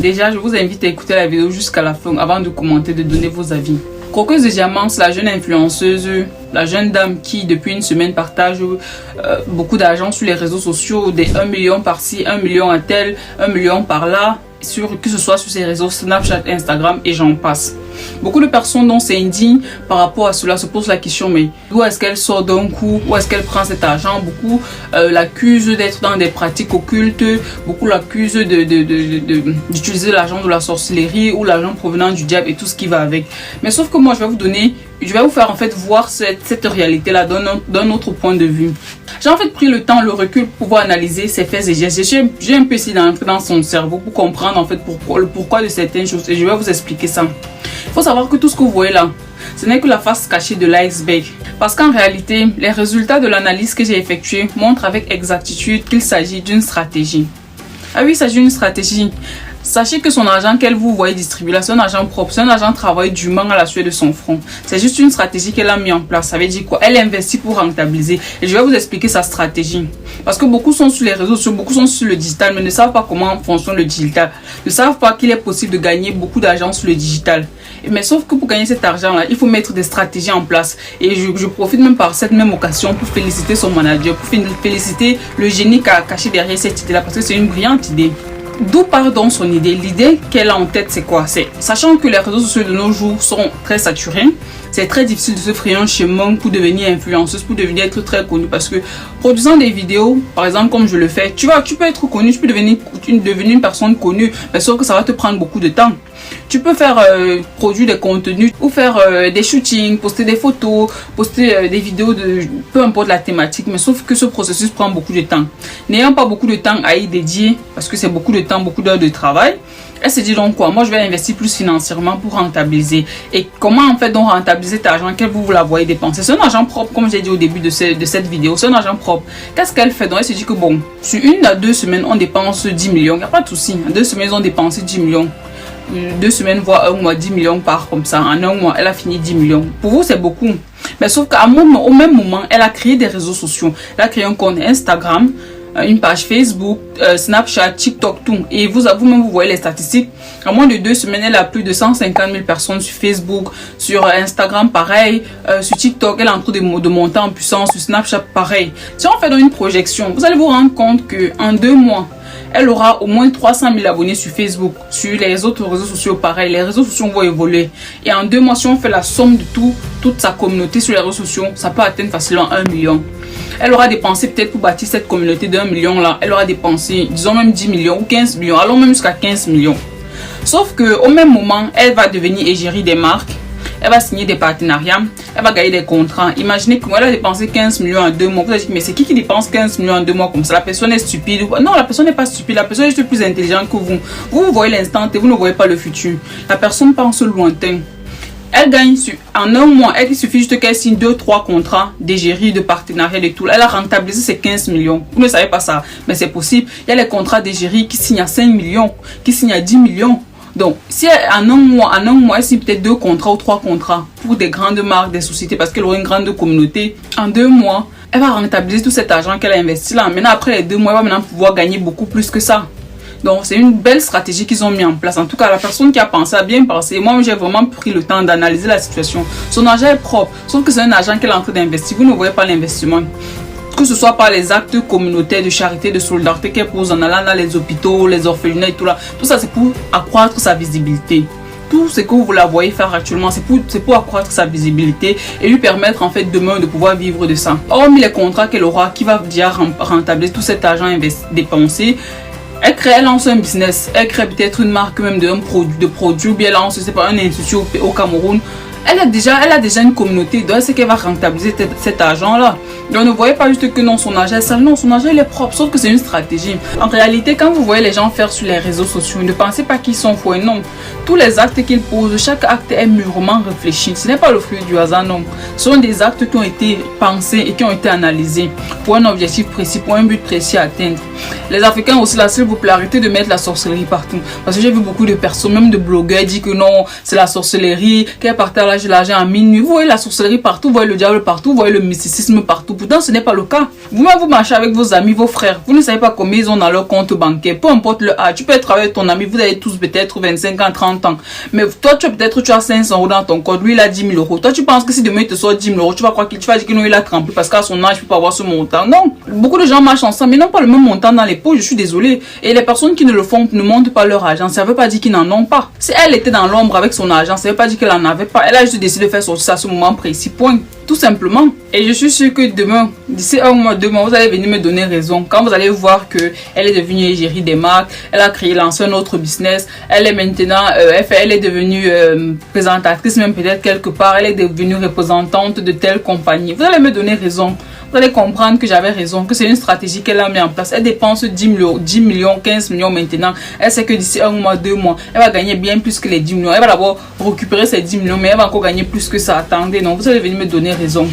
Déjà, je vous invite à écouter la vidéo jusqu'à la fin avant de commenter, de donner vos avis. Croqueuse de diamants, c'est la jeune influenceuse, la jeune dame qui depuis une semaine partage beaucoup d'argent sur les réseaux sociaux, des 1 million par-ci, 1 million à tel, 1 million par-là, que ce soit sur ses réseaux Snapchat, Instagram et j'en passe. Beaucoup de personnes dont c'est indigne par rapport à cela se posent la question, mais d'où est-ce qu'elle sort d'un coup, où est-ce qu'elle prend cet argent? Beaucoup l'accusent d'être dans des pratiques occultes, beaucoup l'accusent d'utiliser l'argent de la sorcellerie ou l'argent provenant du diable et tout ce qui va avec. Mais sauf que moi je vais vous faire en fait voir cette réalité là d'un autre point de vue. J'ai en fait pris le temps, le recul pour pouvoir analyser ses faits et gestes. J'ai un peu essayé d'entrer dans son cerveau pour comprendre en fait le pourquoi de certaines choses et je vais vous expliquer ça. Il faut savoir que tout ce que vous voyez là, ce n'est que la face cachée de l'iceberg. Parce qu'en réalité, les résultats de l'analyse que j'ai effectuée montrent avec exactitude qu'il s'agit d'une stratégie. Ah oui, il s'agit d'une stratégie. Sachez que son argent qu'elle vous voyez distribuer là, c'est un argent propre, c'est un argent travaillé durement à la sueur de son front. C'est juste une stratégie qu'elle a mis en place. Ça veut dire quoi? Elle investit pour rentabiliser. Et je vais vous expliquer sa stratégie. Parce que beaucoup sont sur les réseaux sociaux, beaucoup sont sur le digital, mais ne savent pas comment fonctionne le digital. Ne savent pas qu'il est possible de gagner beaucoup d'argent sur le digital. Mais sauf que pour gagner cet argent-là, il faut mettre des stratégies en place. Et je profite même par cette même occasion pour féliciter son manager, pour féliciter le génie qui a caché derrière cette idée-là, parce que c'est une brillante idée. D'où part donc son idée? L'idée qu'elle a en tête, c'est quoi? C'est sachant que les réseaux sociaux de nos jours sont très saturés, c'est très difficile de se frayer un chemin pour devenir influenceuse, pour devenir être très connue. Parce que produisant des vidéos, par exemple comme je le fais, tu peux être connue, tu peux devenir une personne connue, mais sauf que ça va te prendre beaucoup de temps. Tu peux faire produire des contenus ou faire des shootings, poster des photos, poster des vidéos de peu importe la thématique, mais sauf que ce processus prend beaucoup de temps. N'ayant pas beaucoup de temps à y dédier, parce que c'est beaucoup de temps, beaucoup d'heures de travail, elle se dit donc quoi? Moi je vais investir plus financièrement pour rentabiliser. Et comment en fait donc rentabiliser cet argent qu'elle vous la voyez dépenser? C'est un argent propre, comme j'ai dit au début de cette vidéo, c'est un argent propre. Qu'est-ce qu'elle fait? Donc elle se dit que bon, sur 1 à 2 semaines on dépense 10 millions, il n'y a pas de souci. En 2 semaines ils ont dépensé 10 millions. 2 semaines voire 1 mois, 10 millions par comme ça. En 1 mois elle a fini 10 millions. Pour vous c'est beaucoup. Mais sauf au même moment elle a créé des réseaux sociaux. Elle a créé un compte Instagram, une page Facebook, Snapchat, TikTok, tout. Et vous-même, vous voyez les statistiques. En moins de 2 semaines, elle a plus de 150 000 personnes sur Facebook, sur Instagram, pareil. Sur TikTok, elle est en train de monter en puissance. Sur Snapchat, pareil. Si on fait dans une projection, vous allez vous rendre compte qu'en 2 mois, elle aura au moins 300 000 abonnés sur Facebook. Sur les autres réseaux sociaux, pareil. Les réseaux sociaux vont évoluer. Et en 2 mois, si on fait la somme de toute sa communauté sur les réseaux sociaux, ça peut atteindre facilement 1 million. Elle aura dépensé peut-être pour bâtir cette communauté d'1 million là. Elle aura dépensé, disons même 10 millions ou 15 millions. Allons même jusqu'à 15 millions. Sauf qu'au même moment, elle va devenir égérie des marques. Elle va signer des partenariats. Elle va gagner des contrats. Imaginez que moi, elle a dépensé 15 millions en 2 mois. Vous allez dire, mais c'est qui dépense 15 millions en 2 mois comme ça? La personne est stupide. Non, la personne n'est pas stupide. La personne est juste plus intelligente que vous. Vous voyez l'instant et vous ne voyez pas le futur. La personne pense lointain. Elle gagne en 1 mois, il suffit juste qu'elle signe 2-3 contrats d'égérie, de partenariat, de tout. Elle a rentabilisé ses 15 millions. Vous ne savez pas ça, mais c'est possible. Il y a les contrats d'égérie qui signent à 5 millions, qui signent à 10 millions. Donc, si en un mois, elle signe peut-être 2 contrats ou 3 contrats pour des grandes marques, des sociétés, parce qu'elle aura une grande communauté, en 2 mois, elle va rentabiliser tout cet argent qu'elle a investi là. Maintenant, après les 2 mois, elle va maintenant pouvoir gagner beaucoup plus que ça. Donc, c'est une belle stratégie qu'ils ont mis en place. En tout cas, la personne qui a pensé a bien pensé. Moi, j'ai vraiment pris le temps d'analyser la situation. Son argent est propre, sauf que c'est un argent qu'elle est en train d'investir. Vous ne voyez pas l'investissement. Que ce soit par les actes communautaires de charité, de solidarité qu'elle pose en allant dans les hôpitaux, les orphelinats et tout là. Tout ça, c'est pour accroître sa visibilité. Tout ce que vous la voyez faire actuellement, c'est pour accroître sa visibilité et lui permettre en fait demain de pouvoir vivre de ça. Hormis les contrats qu'elle aura, qui va déjà rentabiliser tout cet argent dépensé, elle lance un business, elle crée peut-être une marque même de produits, ou bien elle lance, je sais pas, un institut au Cameroun. Elle a déjà une communauté, donc elle sait qu'elle va rentabiliser cet argent-là. Donc ne voyez pas juste que non, son argent est sale, non, son argent il est propre, sauf que c'est une stratégie. En réalité, quand vous voyez les gens faire sur les réseaux sociaux, ne pensez pas qu'ils sont fous, non. Tous les actes qu'ils posent, chaque acte est mûrement réfléchi. Ce n'est pas le fruit du hasard, non. Ce sont des actes qui ont été pensés et qui ont été analysés pour un objectif précis, pour un but précis à atteindre. Les Africains aussi, là, s'il vous plaît, arrêtez de mettre la sorcellerie partout. Parce que j'ai vu beaucoup de personnes, même de blogueurs, dire que non, c'est la sorcellerie, qu'elle partait à dégage l'argent à minuit. Vous voyez la sorcellerie partout, vous voyez le diable partout, vous voyez le mysticisme partout. Pourtant, ce n'est pas le cas. Vous-même, vous marchez avec vos amis, vos frères. Vous ne savez pas combien ils ont dans leur compte bancaire. Peu importe le âge. Tu peux être avec ton ami, vous avez tous peut-être 25 ans, 30 ans. Mais toi, tu as 500 euros dans ton compte. Lui, il a 10 000 euros. Toi, tu penses que si demain il te sort 10 000 euros, tu vas croire qu'il va dire que non, il a trempé parce qu'à son âge, il peut pas avoir ce montant. Non. Beaucoup de gens marchent ensemble, mais n'ont pas le même montant dans les poches. Je suis désolée. Et les personnes qui ne le font ne montrent pas leur argent. Ça ne veut pas dire qu'ils n'en ont pas. Si elle était dans l'ombre avec son argent, ça ne veut pas dire qu'elle n'en avait pas. Elle a juste décidé de faire sortir ça à ce moment précis. Point. Tout simplement. Et je suis sûre que demain, d'ici 1 mois, 2 mois, vous allez venir me donner raison. Quand vous allez voir que elle est devenue égérie des marques, elle a créé, lancé un autre business, elle est maintenant, elle est devenue présentatrice, même peut-être quelque part, elle est devenue représentante de telle compagnie. Vous allez me donner raison. Vous allez comprendre que j'avais raison, que c'est une stratégie qu'elle a mis en place. Elle dépense 10 millions, 15 millions maintenant. Elle sait que d'ici 1 mois, 2 mois, elle va gagner bien plus que les 10 millions. Elle va d'abord récupérer ces 10 millions, mais elle va encore gagner plus que ça. Attendez, non, vous allez venir me donner raison.